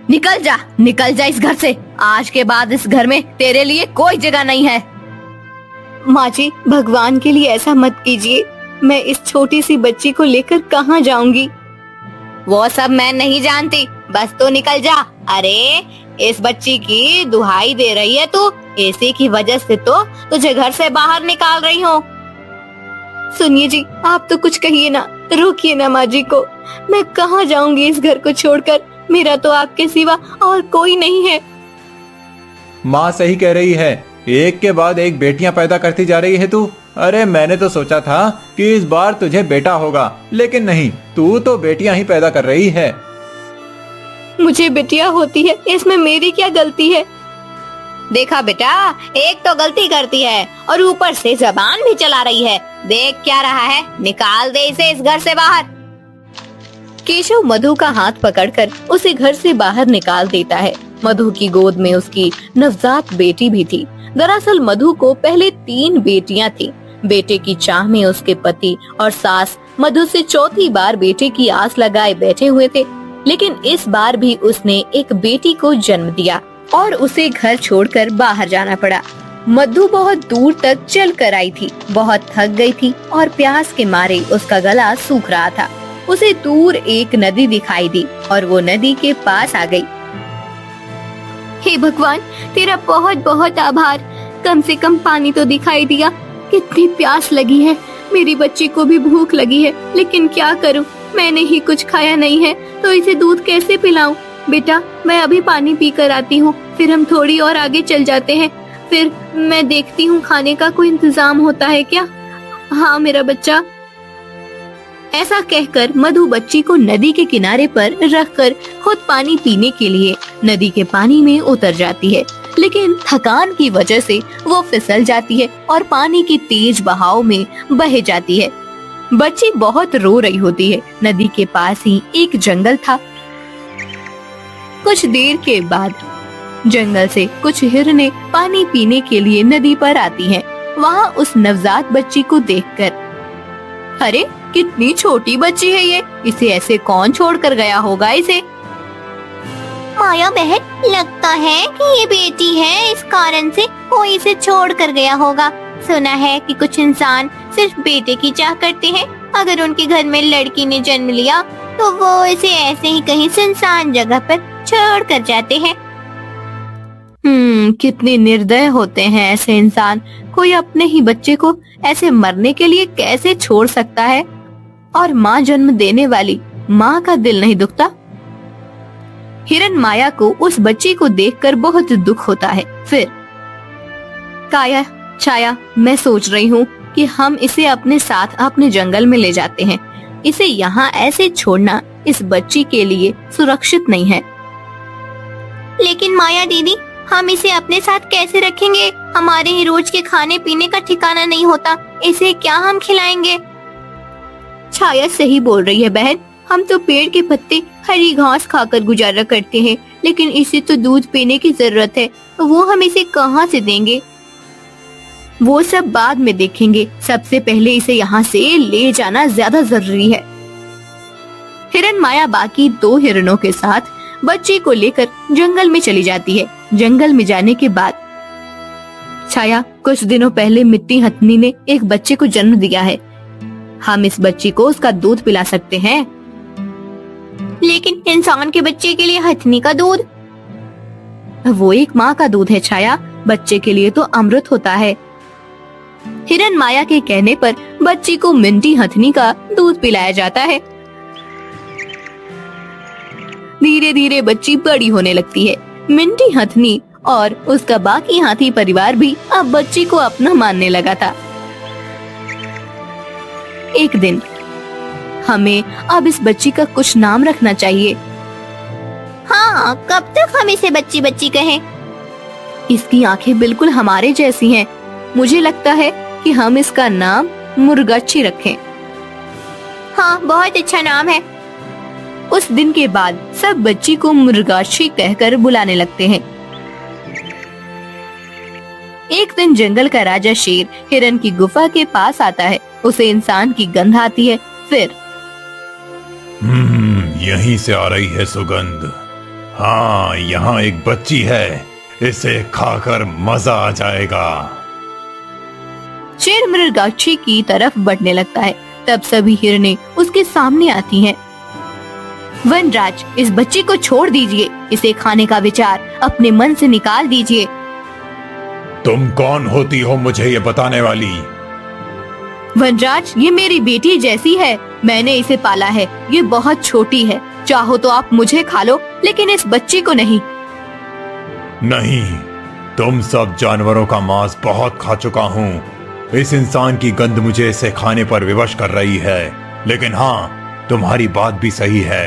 निकल जा इस घर से। आज के बाद इस घर में तेरे लिए कोई जगह नहीं है। माँ जी, भगवान के लिए ऐसा मत कीजिए। मैं इस छोटी सी बच्ची को लेकर कहाँ जाऊंगी? वो सब मैं नहीं जानती, बस तू निकल जा। अरे इस बच्ची की दुहाई दे रही है तू, इसी की वजह से तो तुझे घर से बाहर निकाल रही हूँ। सुनिए जी, आप तो कुछ कहिए ना, रोकिए ना माँ जी को। मैं कहाँ जाऊंगी इस घर को छोड़कर? मेरा तो आपके सिवा और कोई नहीं है। माँ सही कह रही है, एक के बाद एक बेटियां पैदा करती जा रही है तू। अरे मैंने तो सोचा था कि इस बार तुझे बेटा होगा, लेकिन नहीं, तू तो बेटियां ही पैदा कर रही है। मुझे बेटियां होती है, इसमें मेरी क्या गलती है? देखा बेटा, एक तो गलती करती है और ऊपर से जबान भी चला रही है। देख क्या रहा है, निकाल दे इसे इस घर से बाहर। केशव मधु का हाथ पकड़कर उसे घर से बाहर निकाल देता है। मधु की गोद में उसकी नवजात बेटी भी थी। दरअसल मधु को पहले 3 बेटियां थी। बेटे की चाह में उसके पति और सास मधु से चौथी बार बेटे की आस लगाए बैठे हुए थे, लेकिन इस बार भी उसने एक बेटी को जन्म दिया और उसे घर छोड़कर बाहर जाना पड़ा। मधु बहुत दूर तक चल कर आई थी, बहुत थक गई थी और प्यास के मारे उसका गला सूख रहा था। उसे दूर एक नदी दिखाई दी और वो नदी के पास आ गई। हे भगवान, तेरा बहुत बहुत आभार। कम से कम पानी तो दिखाई दिया। कितनी प्यास लगी है, मेरी बच्ची को भी भूख लगी है, लेकिन क्या करूं, मैंने ही कुछ खाया नहीं है, तो इसे दूध कैसे पिलाऊं? बेटा, मैं अभी पानी पी कर आती हूँ, फिर हम थोड़ी और आगे चल जाते हैं। फिर मैं देखती हूँ खाने का कोई इंतजाम होता है क्या। हाँ मेरा बच्चा। ऐसा कहकर मधु बच्ची को नदी के किनारे पर रखकर खुद पानी पीने के लिए नदी के पानी में उतर जाती है, लेकिन थकान की वजह से वो फिसल जाती है और पानी की तेज बहाव में बह जाती है। बच्ची बहुत रो रही होती है। नदी के पास ही एक जंगल था। कुछ देर के बाद जंगल से कुछ हिरनें पानी पीने के लिए नदी पर आती हैं। वहाँ उस नवजात बच्ची को देखकर, अरे कितनी छोटी बच्ची है ये, इसे ऐसे कौन छोड़ कर गया होगा इसे? माया बहन, लगता है कि ये बेटी है, इस कारण से कोई इसे छोड़ कर गया होगा। सुना है कि कुछ इंसान सिर्फ बेटे की चाह करते हैं। अगर उनके घर में लड़की ने जन्म लिया तो वो इसे ऐसे ही कहीं सुनसान जगह पर छोड़ कर जाते हैं। कितने निर्दय होते हैं ऐसे इंसान। कोई अपने ही बच्चे को ऐसे मरने के लिए कैसे छोड़ सकता है? और माँ जन्म देने वाली माँ का दिल नहीं दुखता? हिरन माया को उस बच्ची को देखकर बहुत दुख होता है। फिर काया छाया, मैं सोच रही हूँ कि हम इसे अपने साथ अपने जंगल में ले जाते हैं। इसे यहाँ ऐसे छोड़ना इस बच्ची के लिए सुरक्षित नहीं है। लेकिन माया दीदी, हम इसे अपने साथ कैसे रखेंगे? हमारे ही रोज के खाने पीने का ठिकाना नहीं होता, इसे क्या हम खिलाएंगे? छाया सही बोल रही है बहन। हम तो पेड़ के पत्ते, हरी घास खाकर गुजारा करते हैं, लेकिन इसे तो दूध पीने की जरूरत है। वो हम इसे कहाँ से देंगे? वो सब बाद में देखेंगे। सबसे पहले इसे यहाँ से ले जाना ज्यादा जरूरी है। हिरन माया बाकी 2 हिरणों के साथ बच्ची को लेकर जंगल में चली जाती है। जंगल में जाने के बाद छाया, कुछ दिनों पहले मिट्टी हथनी ने एक बच्चे को जन्म दिया है। हम इस बच्ची को उसका दूध पिला सकते हैं। लेकिन इंसान के बच्चे के लिए हथनी का दूध? वो एक माँ का दूध है छाया, बच्चे के लिए तो अमृत होता है। हिरन माया के कहने पर बच्ची को मिंटी हथनी का दूध पिलाया जाता है। धीरे धीरे बच्ची बड़ी होने लगती है। मिंटी हथनी और उसका बाकी हाथी परिवार भी अब बच्ची को अपना मानने लगा था। एक दिन हमें अब इस बच्ची का कुछ नाम रखना चाहिए। हाँ, कब तक हम इसे बच्ची बच्ची कहें? इसकी आंखें बिल्कुल हमारे जैसी हैं। मुझे लगता है कि हम इसका नाम मुर्गाछी रखें। हाँ, बहुत अच्छा नाम है। उस दिन के बाद सब बच्ची को मुर्गाछी कहकर बुलाने लगते हैं। एक दिन जंगल का राजा शेर हिरन की गुफा के पास आता है। उसे इंसान की गंध आती है। फिर यहीं से आ रही है सुगंध। हाँ, यहाँ एक बच्ची है, इसे खाकर मजा आ जाएगा। शेर मृगाक्षी की तरफ बढ़ने लगता है। तब सभी हिरनें उसके सामने आती हैं। वनराज, इस बच्ची को छोड़ दीजिए, इसे खाने का विचार अपने मन से निकाल दीजिए। तुम कौन होती हो मुझे ये बताने वाली? वनराज, ये मेरी बेटी जैसी है, मैंने इसे पाला है, ये बहुत छोटी है, चाहो तो आप मुझे खा लो, लेकिन इस बच्ची को नहीं। नहीं, तुम सब जानवरों का मांस बहुत खा चुका हूँ। इस इंसान की गंध मुझे इसे खाने पर विवश कर रही है। लेकिन हाँ, तुम्हारी बात भी सही है,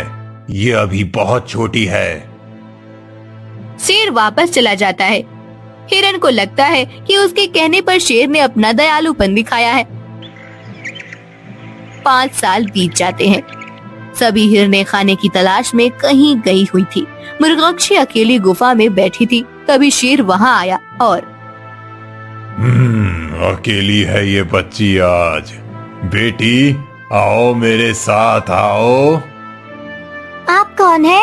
ये अभी बहुत छोटी है। शेर वापस चला जाता है। हिरन को लगता है कि उसके कहने पर शेर ने अपना दयालुपन दिखाया है। 5 साल बीत जाते हैं। सभी हिरनें खाने की तलाश में कहीं गई हुई थी। मृगाक्षी अकेली गुफा में बैठी थी। तभी शेर वहां आया और अकेली है ये बच्ची आज। बेटी, आओ मेरे साथ आओ। आप कौन है?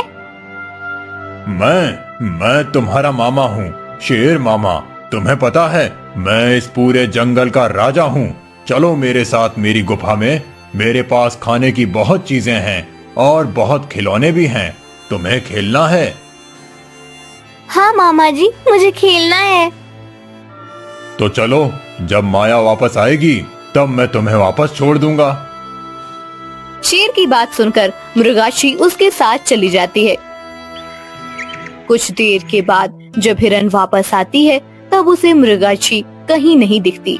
मैं तुम्हारा मामा हूँ, शेर मामा। तुम्हें पता है, मैं इस पूरे जंगल का राजा हूँ। चलो मेरे साथ मेरी गुफा में। मेरे पास खाने की बहुत चीजें हैं और बहुत खिलौने भी हैं। तुम्हें खेलना है? हाँ मामा जी, मुझे खेलना है। तो चलो, जब माया वापस आएगी तब मैं तुम्हें वापस छोड़ दूंगा। शेर की बात सुनकर मृगाक्षी उसके साथ चली जाती है। कुछ देर के बाद जब हिरन वापस आती है तब उसे मृगाक्षी कहीं नहीं दिखती।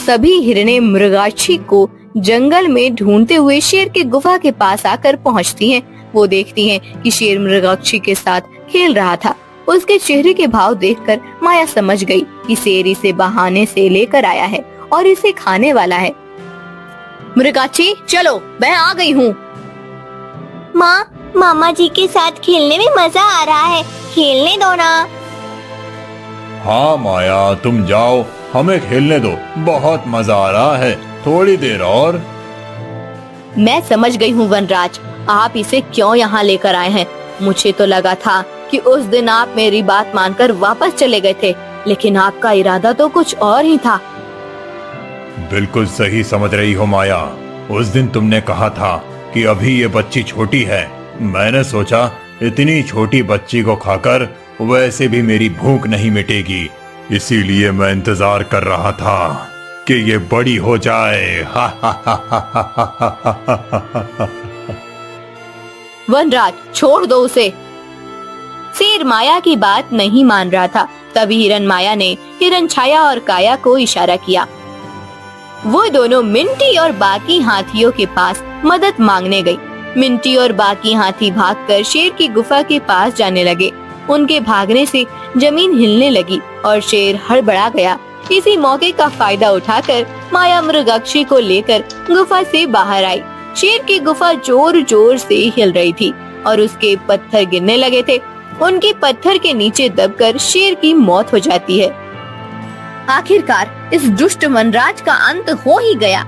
सभी हिरनें मृगाक्षी को जंगल में ढूंढते हुए शेर की गुफा के पास आकर पहुंचती हैं। वो देखती हैं कि शेर मृगाक्षी के साथ खेल रहा था। उसके चेहरे के भाव देखकर माया समझ गई कि शेर इसे बहाने से लेकर आया है और इसे खाने वाला है। मृगाक्षी, चलो, मैं आ गई हूँ। माँ, मामा जी के साथ खेलने में मजा आ रहा है, खेलने दो ना। हाँ माया, तुम जाओ, हमें खेलने दो, बहुत मजा आ रहा है, थोड़ी देर और। मैं समझ गई हूँ वनराज, आप इसे क्यों यहाँ लेकर आए हैं। मुझे तो लगा था कि उस दिन आप मेरी बात मानकर वापस चले गए थे, लेकिन आपका इरादा तो कुछ और ही था। बिल्कुल सही समझ रही हो माया। उस दिन तुमने कहा था कि अभी ये बच्ची छोटी है। मैंने सोचा इतनी छोटी बच्ची को खाकर वैसे भी मेरी भूख नहीं मिटेगी, इसीलिए मैं इंतजार कर रहा था कि ये बड़ी हो जाए। वनराज, छोड़ दो उसे। शेर माया की बात नहीं मान रहा था। तभी हिरन माया ने हिरन छाया और काया को इशारा किया। वो दोनों मिंटी और बाकी हाथियों के पास मदद मांगने गई। मिंटी और बाकी हाथी भागकर शेर की गुफा के पास जाने लगे। उनके भागने से जमीन हिलने लगी और शेर हड़बड़ा गया। इसी मौके का फायदा उठाकर माया मृगाक्षी को लेकर गुफा से बाहर आई। शेर की गुफा जोर जोर से हिल रही थी और उसके पत्थर गिरने लगे थे। उनके पत्थर के नीचे दबकर शेर की मौत हो जाती है। आखिरकार इस दुष्ट वनराज का अंत हो ही गया।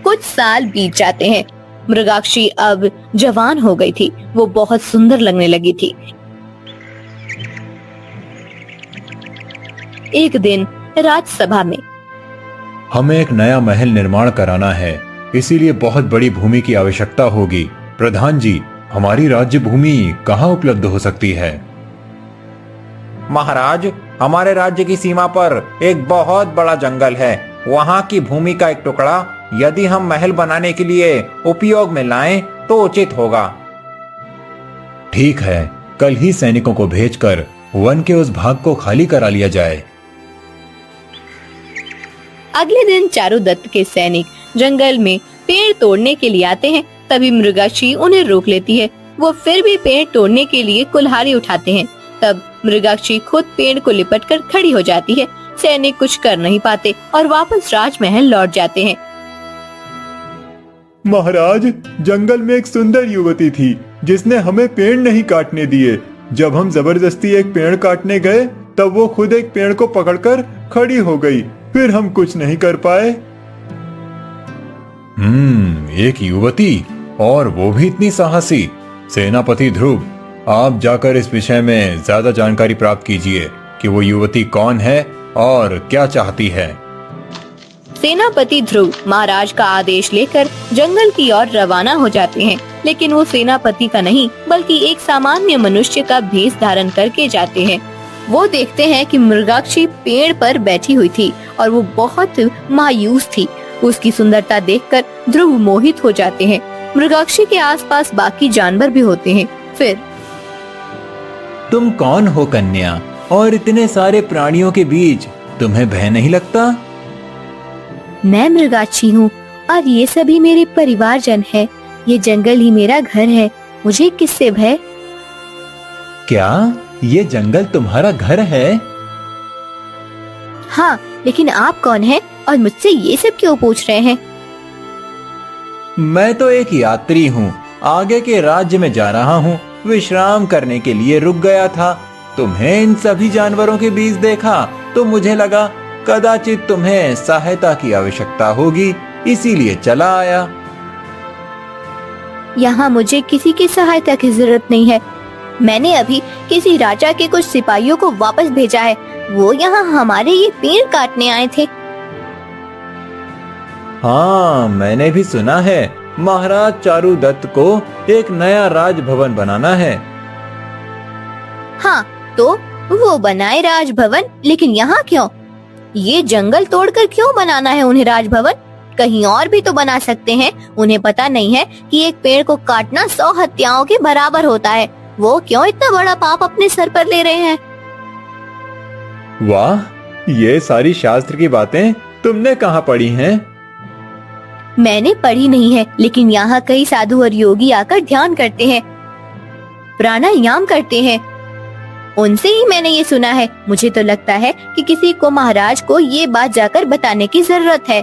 कुछ साल बीत जाते हैं। मृगाक्षी अब जवान हो गई थी। वो बहुत सुंदर लगने लगी थी। एक दिन राजसभा में, हमें एक नया महल निर्माण कराना है, इसीलिए बहुत बड़ी भूमि की आवश्यकता होगी। प्रधान जी, हमारी राज्य भूमि कहाँ उपलब्ध हो सकती है? महाराज, हमारे राज्य की सीमा पर एक बहुत बड़ा जंगल है। वहाँ की भूमि का एक टुकड़ा यदि हम महल बनाने के लिए उपयोग में लाएं तो उचित होगा। ठीक है, कल ही सैनिकों को भेजकर वन के उस भाग को खाली करा लिया जाए। अगले दिन चारुदत्त के सैनिक जंगल में पेड़ तोड़ने के लिए आते हैं। तभी मृगाक्षी उन्हें रोक लेती है। वो फिर भी पेड़ तोड़ने के लिए कुल्हाड़ी उठाते हैं। तब मृगाक्षी खुद पेड़ को लिपटकर खड़ी हो जाती है। सैनिक कुछ कर नहीं पाते और वापस राजमहल लौट जाते हैं। महाराज, जंगल में एक सुंदर युवती थी जिसने हमें पेड़ नहीं काटने दिए। जब हम जबरदस्ती एक पेड़ काटने गए तब वो खुद एक पेड़ को पकड़कर खड़ी हो गई, फिर हम कुछ नहीं कर पाए। एक युवती, और वो भी इतनी साहसी। सेनापति ध्रुव, आप जाकर इस विषय में ज्यादा जानकारी प्राप्त कीजिए कि वो युवती कौन है और क्या चाहती है। सेनापति ध्रुव महाराज का आदेश लेकर जंगल की ओर रवाना हो जाते हैं, लेकिन वो सेनापति का नहीं बल्कि एक सामान्य मनुष्य का भेष धारण करके जाते हैं। वो देखते हैं कि मृगाक्षी पेड़ पर बैठी हुई थी और वो बहुत मायूस थी। उसकी सुंदरता देखकर ध्रुव मोहित हो जाते हैं। मृगाक्षी के आसपास बाकी जानवर भी होते हैं। फिर, तुम कौन हो कन्या, और इतने सारे प्राणियों के बीच तुम्हें भय नहीं लगता? मैं मृगाक्षी हूँ और ये सभी मेरे परिवारजन हैं। ये जंगल ही मेरा घर है, मुझे किससे भय? क्या ये जंगल तुम्हारा घर है? हाँ, लेकिन आप कौन हैं और मुझसे ये सब क्यों पूछ रहे हैं? मैं तो एक यात्री हूँ, आगे के राज्य में जा रहा हूँ। विश्राम करने के लिए रुक गया था। तुम्हें इन सभी जानवरों के बीच देखा तो मुझे लगा कदाचित तुम्हें सहायता की आवश्यकता होगी, इसीलिए चला आया। यहाँ मुझे किसी की सहायता की जरूरत नहीं है। मैंने अभी किसी राजा के कुछ सिपाहियों को वापस भेजा है। वो यहाँ हमारे ये पेड़ काटने आए थे। हाँ, मैंने भी सुना है महाराज चारुदत्त को एक नया राजभवन बनाना है। हाँ, तो वो बनाए राजभवन, लेकिन यहाँ क्यों? ये जंगल तोड़कर क्यों बनाना है उन्हें राजभवन? कहीं और भी तो बना सकते हैं। उन्हें पता नहीं है कि एक पेड़ को काटना 100 हत्याओं के बराबर होता है। वो क्यों इतना बड़ा पाप अपने सर पर ले रहे हैं? वाह, ये सारी शास्त्र की बातें तुमने कहाँ पढ़ी हैं? मैंने पढ़ी नहीं है, लेकिन यहाँ कई साधु और योगी आकर ध्यान करते हैं, प्राणायाम करते हैं। उनसे ही मैंने ये सुना है। मुझे तो लगता है कि किसी को महाराज को ये बात जाकर बताने की जरूरत है।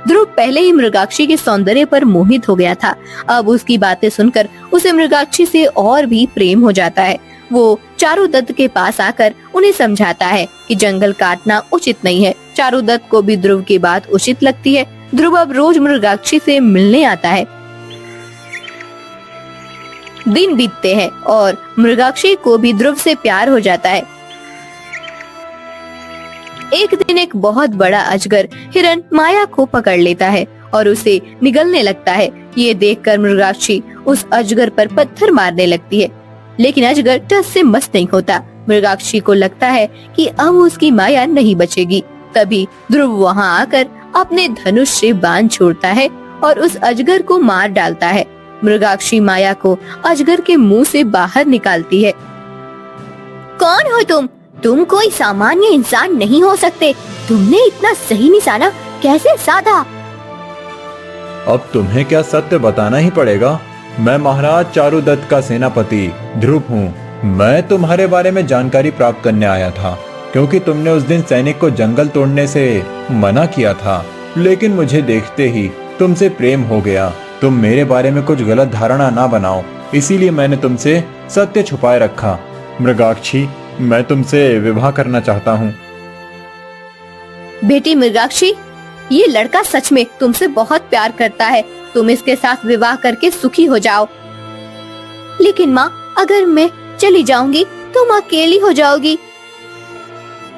ध्रुव पहले ही मृगाक्षी के सौंदर्य पर मोहित हो गया था। अब उसकी बातें सुनकर उसे मृगाक्षी से और भी प्रेम हो जाता है। वो चारुदत्त के पास आकर उन्हें समझाता है कि जंगल काटना उचित नहीं है। चारुदत्त को भी ध्रुव की बात उचित लगती है। ध्रुव अब रोज मृगाक्षी से मिलने आता है। दिन बीतते हैं और मृगाक्षी को भी ध्रुव से प्यार हो जाता है। एक दिन एक बहुत बड़ा अजगर हिरण माया को पकड़ लेता है और उसे निगलने लगता है। ये देखकर मृगाक्षी उस अजगर पर पत्थर मारने लगती है, लेकिन अजगर टस से मस नहीं होता। मृगाक्षी को लगता है कि अब उसकी माया नहीं बचेगी। तभी ध्रुव वहाँ आकर अपने धनुष से बाण छोड़ता है और उस अजगर को मार डालता है। मृगाक्षी माया को अजगर के मुंह से बाहर निकालती है। कौन हो तुम? तुम कोई सामान्य इंसान नहीं हो सकते। तुमने इतना सही निशाना कैसे साधा? अब तुम्हें क्या सत्य बताना ही पड़ेगा। मैं महाराज चारुदत्त का सेनापति ध्रुव हूँ। मैं तुम्हारे बारे में जानकारी प्राप्त करने आया था, क्योंकि तुमने उस दिन सैनिक को जंगल तोड़ने से मना किया था, लेकिन मुझे देखते ही तुमसे प्रेम हो गया। तुम मेरे बारे में कुछ गलत धारणा ना बनाओ, इसीलिए मैंने तुमसे सत्य छुपाए रखा। मृगाक्षी, मैं तुमसे विवाह करना चाहता हूँ। बेटी मृगाक्षी, ये लड़का सच में तुमसे बहुत प्यार करता है। तुम इसके साथ विवाह करके सुखी हो जाओ। लेकिन माँ, अगर मैं चली जाऊंगी तुम अकेली हो जाओगी।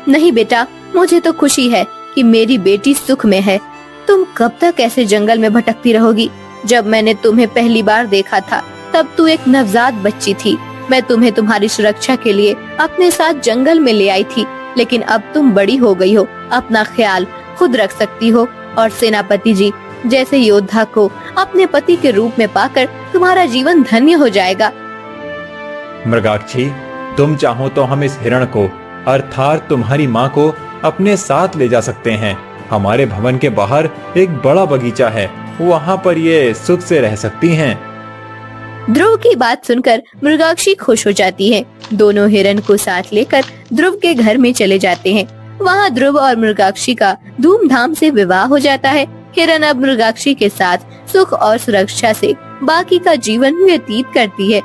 नहीं बेटा, मुझे तो खुशी है कि मेरी बेटी सुख में है। तुम कब तक ऐसे जंगल में भटकती रहोगी? जब मैंने तुम्हें पहली बार देखा था तब तू एक नवजात बच्ची थी। मैं तुम्हें तुम्हारी सुरक्षा के लिए अपने साथ जंगल में ले आई थी, लेकिन अब तुम बड़ी हो गई हो, अपना ख्याल खुद रख सकती हो और सेनापति जी जैसे योद्धा को अपने पति के रूप में पाकर तुम्हारा जीवन धन्य हो जाएगा। मृगाक्षी, तुम चाहो तो हम इस हिरण को अर्थात तुम्हारी माँ को अपने साथ ले जा सकते हैं। हमारे भवन के बाहर एक बड़ा बगीचा है, वहाँ पर ये सुख से रह सकती हैं। ध्रुव की बात सुनकर मृगाक्षी खुश हो जाती है। दोनों हिरण को साथ लेकर ध्रुव के घर में चले जाते हैं। वहाँ ध्रुव और मृगाक्षी का धूमधाम से विवाह हो जाता है। हिरण अब मृगाक्षी के साथ सुख और सुरक्षा से बाकी का जीवन व्यतीत करती है।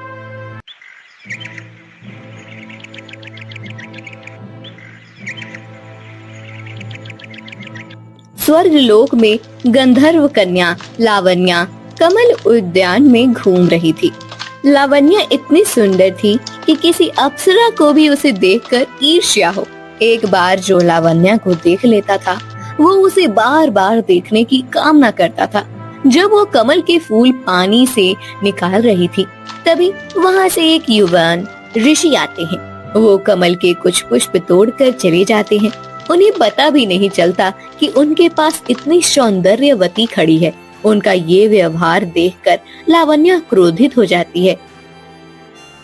स्वर्ग लोक में गंधर्व कन्या लावण्या कमल उद्यान में घूम रही थी। लावण्या इतनी सुंदर थी कि किसी अप्सरा को भी उसे देखकर ईर्ष्या हो। एक बार जो लावण्या को देख लेता था वो उसे बार बार देखने की कामना करता था। जब वो कमल के फूल पानी से निकाल रही थी तभी वहाँ से एक युवान ऋषि आते हैं। वो कमल के कुछ पुष्प तोड़कर चले जाते हैं। उन्हें पता भी नहीं चलता कि उनके पास इतनी सौंदर्यवती खड़ी है। उनका ये व्यवहार देखकर लावण्या क्रोधित हो जाती है।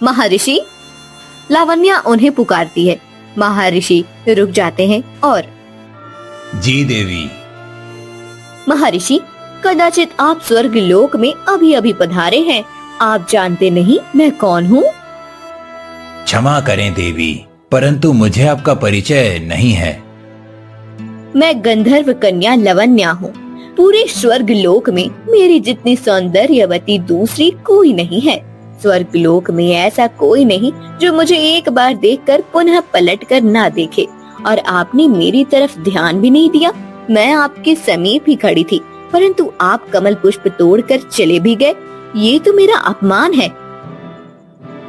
महर्षि, लावण्या उन्हें पुकारती है। महर्षि रुक जाते हैं और जी देवी। महर्षि, कदाचित आप स्वर्ग लोक में अभी अभी पधारे हैं। आप जानते नहीं मैं कौन हूँ? क्षमा करें देवी, परंतु मुझे आपका परिचय नहीं है। मैं गंधर्व कन्या लावण्या हूँ। पूरे स्वर्ग लोक में मेरी जितनी सौंदर्यवती दूसरी कोई नहीं है। स्वर्ग लोक में ऐसा कोई नहीं जो मुझे एक बार देखकर पुनः पलटकर ना देखे। और आपने मेरी तरफ ध्यान भी नहीं दिया। मैं आपके समीप ही खड़ी थी, परंतु आप कमल पुष्प तोड़कर चले भी गए। ये तो मेरा अपमान है।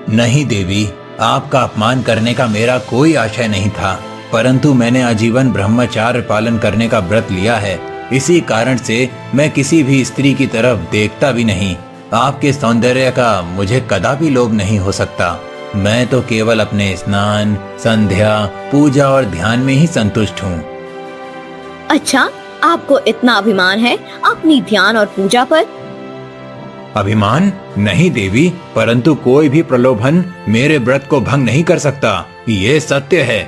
नहीं देवी, आपका अपमान करने का मेरा कोई आशय नहीं था, परंतु मैंने आजीवन ब्रह्मचार्य पालन करने का व्रत लिया है। इसी कारण से मैं किसी भी स्त्री की तरफ देखता भी नहीं। आपके सौंदर्य का मुझे कदापि लोभ नहीं हो सकता। मैं तो केवल अपने स्नान, संध्या, पूजा और ध्यान में ही संतुष्ट हूँ। अच्छा, आपको इतना अभिमान है अपनी ध्यान और पूजा पर? अभिमान नहीं देवी, परंतु कोई भी प्रलोभन मेरे व्रत को भंग नहीं कर सकता। ये सत्य है।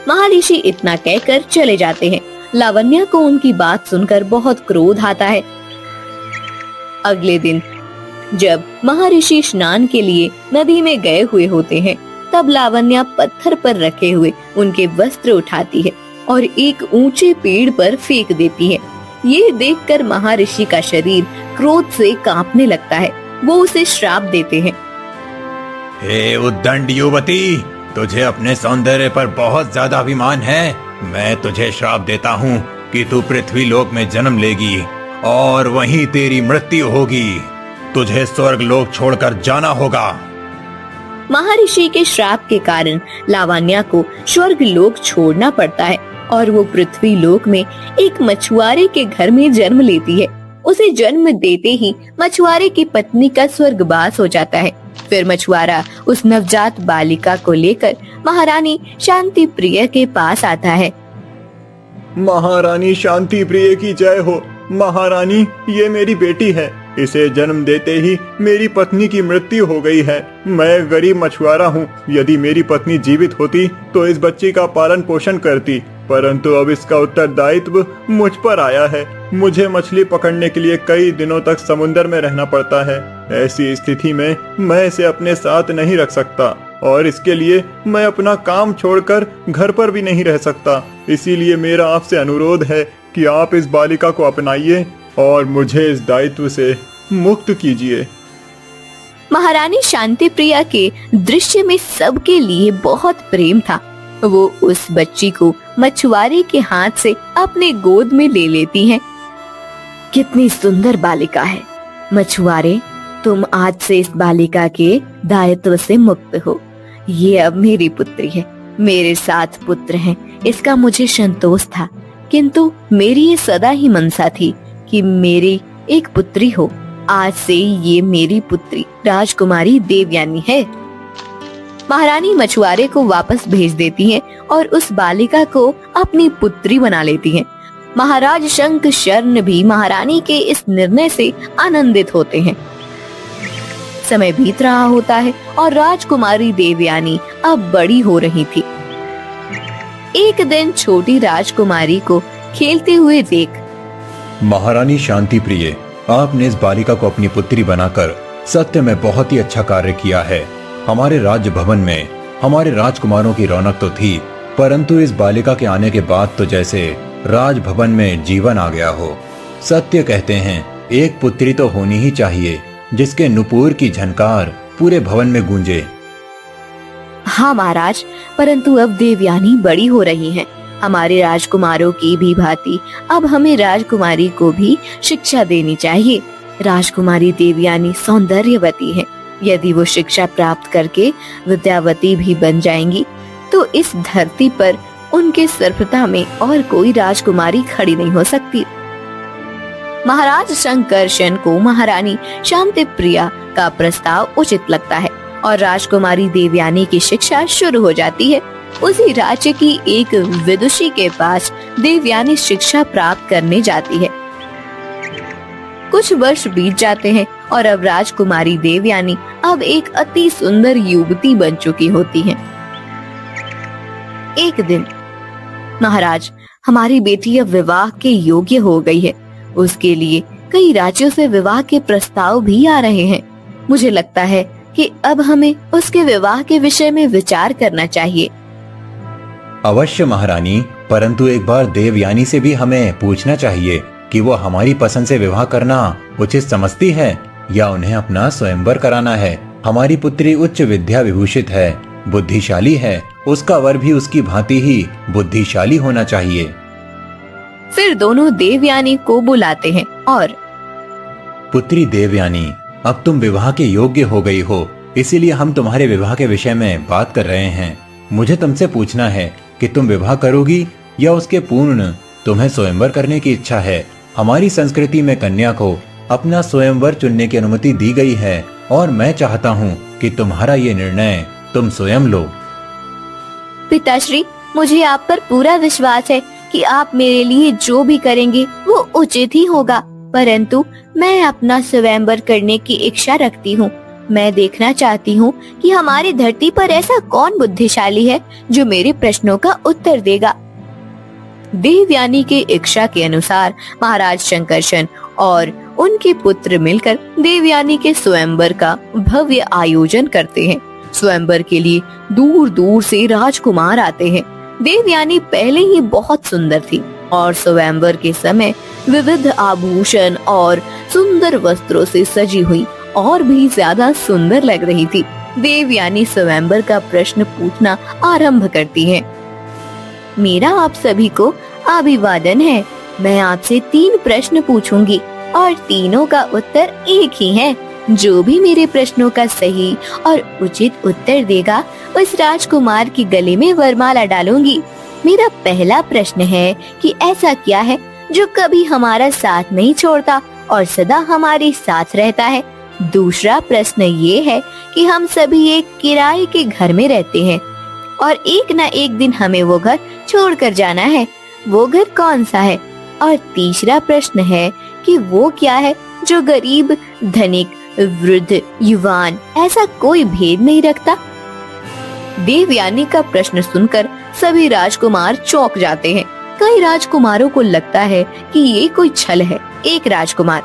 महर्षि इतना कहकर चले जाते हैं। लावण्या को उनकी बात सुनकर बहुत क्रोध आता है। अगले दिन जब महर्षि स्नान के लिए नदी में गए हुए होते हैं, तब लावण्या पत्थर पर रखे हुए उनके वस्त्र उठाती है और एक ऊंचे पेड़ पर फेंक देती है। ये देखकर महर्षि का शरीर क्रोध से कांपने लगता है। वो उसे श्राप देते हैं। हे उद्दंड युवती, तुझे अपने सौंदर्य पर बहुत ज्यादा अभिमान है। मैं तुझे श्राप देता हूँ कि तू पृथ्वी लोक में जन्म लेगी और वहीं तेरी मृत्यु होगी। तुझे स्वर्ग लोक छोड़कर जाना होगा। महर्षि के श्राप के कारण लावण्या को स्वर्ग लोक छोड़ना पड़ता है और वो पृथ्वी लोक में एक मछुआरे के घर में जन्म लेती है। उसे जन्म देते ही मछुआरे की पत्नी का स्वर्गवास हो जाता है। फिर मछुआरा उस नवजात बालिका को लेकर महारानी शांति प्रिय के पास आता है। महारानी शांति प्रिय की जय हो। महारानी, ये मेरी बेटी है। इसे जन्म देते ही मेरी पत्नी की मृत्यु हो गई है। मैं गरीब मछुआरा हूँ। यदि मेरी पत्नी जीवित होती तो इस बच्चे का पालन पोषण करती, परंतु अब इसका उत्तरदायित्व मुझ पर आया है। मुझे मछली पकड़ने के लिए कई दिनों तक समुद्र में रहना पड़ता है। ऐसी स्थिति में मैं इसे अपने साथ नहीं रख सकता और इसके लिए मैं अपना काम छोड़कर घर पर भी नहीं रह सकता। इसीलिए मेरा आपसे अनुरोध है कि आप इस बालिका को अपनाइए और मुझे इस दायित्व से मुक्त कीजिए। महारानी शांति प्रिया के दृश्य में सबके लिए बहुत प्रेम था। वो उस बच्ची को मछुआरे के हाथ से अपने गोद में ले लेती हैं। कितनी सुंदर बालिका है। मछुआरे, तुम आज से इस बालिका के दायित्व से मुक्त हो। ये अब मेरी पुत्री है। मेरे 7 पुत्र हैं। इसका मुझे संतोष था, किंतु मेरी ये सदा ही मनसा थी कि मेरी एक पुत्री हो। आज से ये मेरी पुत्री राजकुमारी देवयानी है। महारानी मछुआरे को वापस भेज देती हैं और उस बालिका को अपनी पुत्री बना लेती हैं। महाराज शंख शर्ण भी महारानी के इस निर्णय से आनंदित होते हैं। समय बीत रहा होता है और राजकुमारी देवयानी अब बड़ी हो रही थी। एक दिन छोटी राजकुमारी को खेलते हुए देख महारानी शांति प्रिय, आपने इस बालिका को अपनी पुत्री बनाकर सत्य में बहुत ही अच्छा कार्य किया है। हमारे राज्य भवन में हमारे राजकुमारों की रौनक तो थी, परंतु इस बालिका के आने के बाद तो जैसे राजभवन में जीवन आ गया हो। सत्य कहते हैं, एक पुत्री तो होनी ही चाहिए जिसके नुपुर की झनकार पूरे भवन में गूंजे। हाँ महाराज, परंतु अब देवयानी बड़ी हो रही हैं। हमारे राजकुमारों की भी भांति अब हमें राजकुमारी को भी शिक्षा देनी चाहिए। राजकुमारी देवयानी सौंदर्यवती है। यदि वो शिक्षा प्राप्त करके विद्यावती भी बन जाएंगी तो इस धरती पर उनके सर्वथा में और कोई राजकुमारी खड़ी नहीं हो सकती। महाराज शंकरशन को महारानी शांति प्रिया का प्रस्ताव उचित लगता है और राजकुमारी देवयानी की शिक्षा शुरू हो जाती है। उसी राज्य की एक विदुषी के पास देवयानी शिक्षा प्राप्त करने जाती है। कुछ वर्ष बीत जाते हैं और अब राजकुमारी देवयानी अब एक अति सुंदर युवती बन चुकी होती है। एक दिन, महाराज, हमारी बेटी अब विवाह के योग्य हो गई है। उसके लिए कई राज्यों से विवाह के प्रस्ताव भी आ रहे हैं। मुझे लगता है कि अब हमें उसके विवाह के विषय में विचार करना चाहिए। अवश्य महारानी, परंतु एक बार देवयानी से भी हमें पूछना चाहिए कि वो हमारी पसंद से विवाह करना उचित समझती है या उन्हें अपना स्वयंवर कराना है। हमारी पुत्री उच्च विद्या विभूषित है, बुद्धिशाली है, उसका वर भी उसकी भांति ही बुद्धिशाली होना चाहिए। फिर दोनों देवयानी को बुलाते हैं और पुत्री देवयानी, अब तुम विवाह के योग्य हो गई हो, इसीलिए हम तुम्हारे विवाह के विषय में बात कर रहे हैं। मुझे तुमसे पूछना है कि तुम विवाह करोगी या उसके पूर्ण तुम्हें स्वयंवर करने की इच्छा है। हमारी संस्कृति में कन्या को अपना स्वयंवर चुनने की अनुमति दी गई है और मैं चाहता हूँ कि तुम्हारा ये निर्णय तुम स्वयं लो। पिताश्री, मुझे आप पर पूरा विश्वास है कि आप मेरे लिए जो भी करेंगे वो उचित ही होगा, परंतु मैं अपना स्वयंवर करने की इच्छा रखती हूँ। मैं देखना चाहती हूँ कि हमारी धरती पर ऐसा कौन बुद्धिशाली है जो मेरे प्रश्नों का उत्तर देगा। देवयानी के इच्छा के अनुसार महाराज शंकरशन और उनके पुत्र मिलकर देवयानी के स्वयंवर का भव्य आयोजन करते हैं। स्वयंवर के लिए दूर दूर से राजकुमार आते हैं। देवयानी पहले ही बहुत सुंदर थी और स्वयंवर के समय विविध आभूषण और सुंदर वस्त्रों से सजी हुई और भी ज्यादा सुंदर लग रही थी। देवयानी स्वयंवर का प्रश्न पूछना आरंभ करती है। मेरा आप सभी को अभिवादन है। मैं आपसे 3 प्रश्न पूछूंगी और तीनों का उत्तर एक ही है। जो भी मेरे प्रश्नों का सही और उचित उत्तर देगा उस राजकुमार की गले में वरमाला डालूंगी। मेरा पहला प्रश्न है कि ऐसा क्या है जो कभी हमारा साथ नहीं छोड़ता और सदा हमारे साथ रहता है। दूसरा प्रश्न ये है कि हम सभी एक किराए के घर में रहते हैं और एक न एक दिन हमें वो घर छोड़कर जाना है। वो घर कौन सा है? और तीसरा प्रश्न है कि वो क्या है जो गरीब, धनिक, वृद्ध, युवान ऐसा कोई भेद नहीं रखता। देवयानी का प्रश्न सुनकर सभी राजकुमार चौंक जाते हैं। कई राजकुमारों को लगता है कि ये कोई छल है। एक राजकुमार,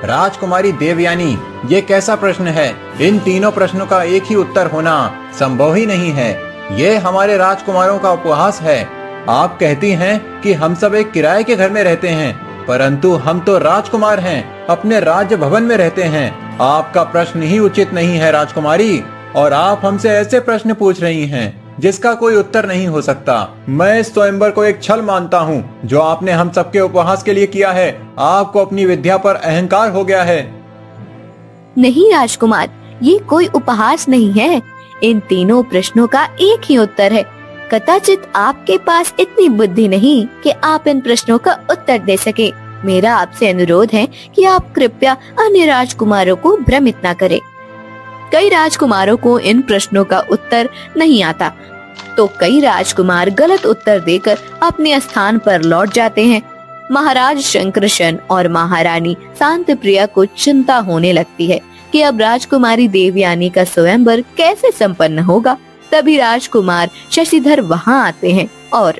राजकुमारी देवयानी, ये कैसा प्रश्न है? इन तीनों प्रश्नों का एक ही उत्तर होना संभव ही नहीं है। ये हमारे राजकुमारों का उपहास है। आप कहती हैं कि हम सब एक किराए के घर में रहते हैं, परंतु हम तो राजकुमार हैं, अपने राज्य भवन में रहते हैं। आपका प्रश्न ही उचित नहीं है राजकुमारी, और आप हमसे ऐसे प्रश्न पूछ रही हैं जिसका कोई उत्तर नहीं हो सकता। मैं इस स्वयंवर को एक छल मानता हूँ जो आपने हम सबके उपहास के लिए किया है। आपको अपनी विद्या पर अहंकार हो गया है। नहीं राजकुमार, ये कोई उपहास नहीं है। इन तीनों प्रश्नों का एक ही उत्तर है। कदाचित आपके पास इतनी बुद्धि नहीं कि आप इन प्रश्नों का उत्तर दे सके। मेरा आपसे अनुरोध है कि आप कृपया अन्य राजकुमारों को भ्रमित न करें। कई राजकुमारों को इन प्रश्नों का उत्तर नहीं आता, तो कई राजकुमार गलत उत्तर देकर अपने स्थान पर लौट जाते हैं। महाराज शंकरशन और महारानी शांतिप्रिया को चिंता होने लगती है कि अब राजकुमारी देवयानी का स्वयंवर कैसे संपन्न होगा। तभी राजकुमार शशिधर वहां आते हैं और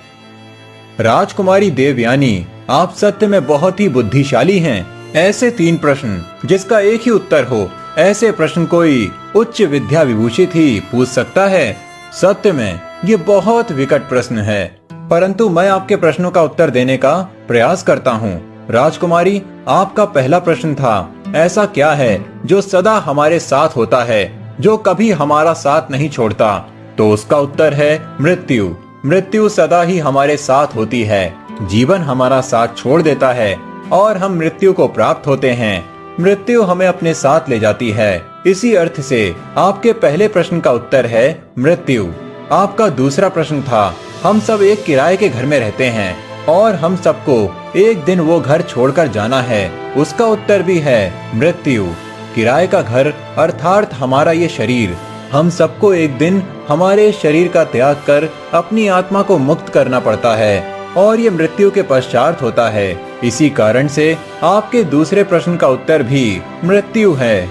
राजकुमारी देवयानी, आप सत्य में बहुत ही बुद्धिशाली हैं। ऐसे 3 प्रश्न जिसका एक ही उत्तर हो, ऐसे प्रश्न कोई उच्च विद्या विभूषित ही पूछ सकता है। सत्य में ये बहुत विकट प्रश्न है, परंतु मैं आपके प्रश्नों का उत्तर देने का प्रयास करता हूँ। राजकुमारी, आपका पहला प्रश्न था, ऐसा क्या है जो सदा हमारे साथ होता है, जो कभी हमारा साथ नहीं छोड़ता? तो उसका उत्तर है मृत्यु। मृत्यु सदा ही हमारे साथ होती है। जीवन हमारा साथ छोड़ देता है और हम मृत्यु को प्राप्त होते हैं। मृत्यु हमें अपने साथ ले जाती है। इसी अर्थ से आपके पहले प्रश्न का उत्तर है मृत्यु। आपका दूसरा प्रश्न था हम सब एक किराए के घर में रहते हैं और हम सबको एक दिन वो घर छोड़कर जाना है। उसका उत्तर भी है मृत्यु। किराए का घर अर्थात हमारा ये शरीर। हम सबको एक दिन हमारे शरीर का त्याग कर अपनी आत्मा को मुक्त करना पड़ता है और ये मृत्यु के पश्चात होता है। इसी कारण से आपके दूसरे प्रश्न का उत्तर भी मृत्यु है।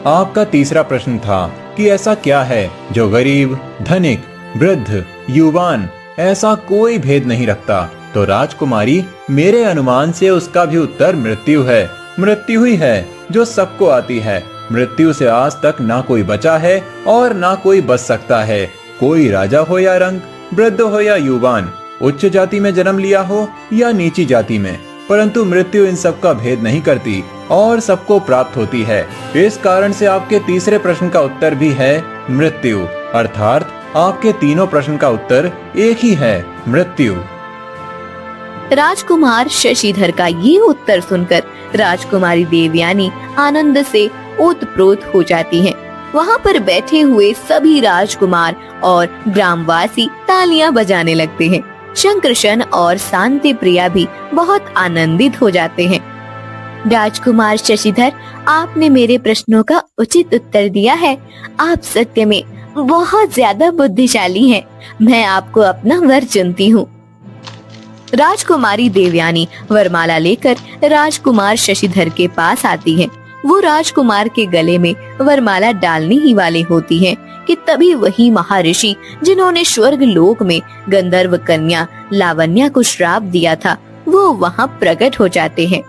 आपका तीसरा प्रश्न था कि ऐसा क्या है जो गरीब, धनिक, वृद्ध, युवान ऐसा कोई भेद नहीं रखता। तो राजकुमारी, मेरे अनुमान से उसका भी उत्तर मृत्यु है। मृत्यु ही है जो सबको आती है। मृत्यु से आज तक ना कोई बचा है और ना कोई बच सकता है। कोई राजा हो या रंक, वृद्ध हो या युवान, उच्च जाति में जन्म लिया हो या नीची जाति में, परंतु मृत्यु इन सब का भेद नहीं करती और सबको प्राप्त होती है। इस कारण से आपके तीसरे प्रश्न का उत्तर भी है मृत्यु। अर्थात आपके तीनों प्रश्न का उत्तर एक ही है, मृत्यु। राजकुमार शशिधर का ये उत्तर सुनकर राजकुमारी देवयानी आनंद से ओतप्रोत हो जाती हैं। वहाँ पर बैठे हुए सभी राजकुमार और ग्रामवासी तालियां बजाने लगते हैं। शंकरशन और शांति प्रिया भी बहुत आनंदित हो जाते हैं। राजकुमार शशिधर, आपने मेरे प्रश्नों का उचित उत्तर दिया है। आप सत्य में बहुत ज्यादा बुद्धिशाली हैं। मैं आपको अपना वर चुनती हूँ। राजकुमारी देवयानी वरमाला लेकर राजकुमार शशिधर के पास आती हैं। वो राजकुमार के गले में वरमाला डालने ही वाले होती हैं कि तभी वही महर्षि जिन्होंने स्वर्ग लोक में गंधर्व कन्या लावण्या को श्राप दिया था, वो वहाँ प्रकट हो जाते हैं।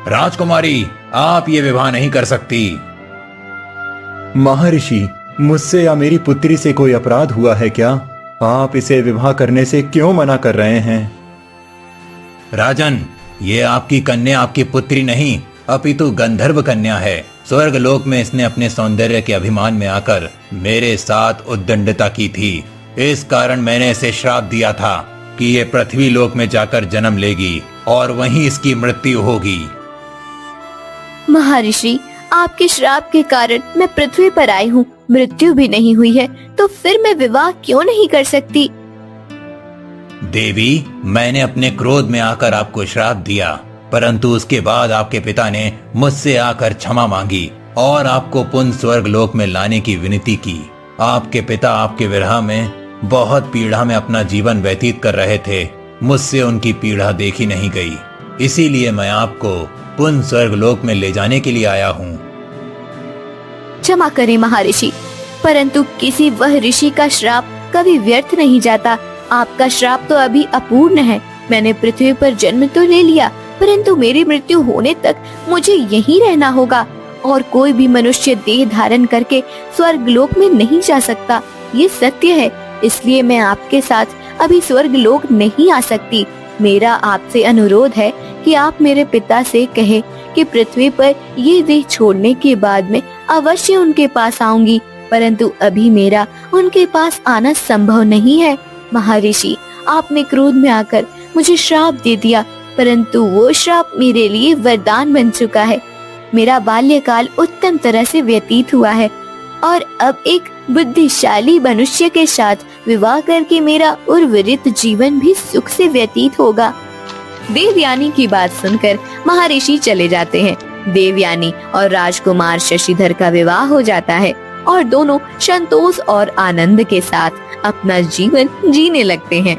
राजकुमारी, आप ये विवाह नहीं कर सकती। महर्षि, मुझसे या मेरी पुत्री से कोई अपराध हुआ है क्या? आप इसे विवाह करने से क्यों मना कर रहे हैं? राजन, ये आपकी कन्या आपकी पुत्री नहीं अपितु गंधर्व कन्या है। स्वर्ग लोक में इसने अपने सौंदर्य के अभिमान में आकर मेरे साथ उद्दंडता की थी। इस कारण मैंने इसे श्राप दिया था कि ये पृथ्वी लोक में जाकर जन्म लेगी और वहीं इसकी मृत्यु होगी। महर्षि, आपके श्राप के कारण मैं पृथ्वी पर आई हूँ, मृत्यु भी नहीं हुई है, तो फिर मैं विवाह क्यों नहीं कर सकती? देवी, मैंने अपने क्रोध में आकर आपको श्राप दिया, परंतु उसके बाद आपके पिता ने मुझसे आकर क्षमा मांगी और आपको पुनः स्वर्ग लोक में लाने की विनती की। आपके पिता आपके विरह में बहुत पीड़ा में अपना जीवन व्यतीत कर रहे थे। मुझसे उनकी पीड़ा देखी नहीं गई, इसीलिए मैं आपको पुनः स्वर्ग लोक में ले जाने के लिए आया हूँ। क्षमा करें महर्षि, परंतु किसी वह ऋषि का श्राप कभी व्यर्थ नहीं जाता। आपका श्राप तो अभी अपूर्ण है। मैंने पृथ्वी पर जन्म तो ले लिया, परंतु मेरी मृत्यु होने तक मुझे यहीं रहना होगा और कोई भी मनुष्य देह धारण करके स्वर्ग लोक में नहीं जा सकता। ये सत्य है, इसलिए मैं आपके साथ अभी स्वर्ग लोक नहीं आ सकती। मेरा आपसे अनुरोध है कि आप मेरे पिता से कहे कि पृथ्वी पर ये देह छोड़ने के बाद में अवश्य उनके पास आऊंगी, परंतु अभी मेरा उनके पास आना संभव नहीं है। महर्षि, आपने क्रोध में आकर मुझे श्राप दे दिया, परंतु वो श्राप मेरे लिए वरदान बन चुका है। मेरा बाल्यकाल उत्तम तरह से व्यतीत हुआ है और अब एक बुद्धिशाली मनुष्य के साथ विवाह करके मेरा उर्वरित जीवन भी सुख से व्यतीत होगा। देवयानी की बात सुनकर महर्षि चले जाते हैं। देवयानी और राजकुमार शशिधर का विवाह हो जाता है और दोनों संतोष और आनंद के साथ अपना जीवन जीने लगते हैं।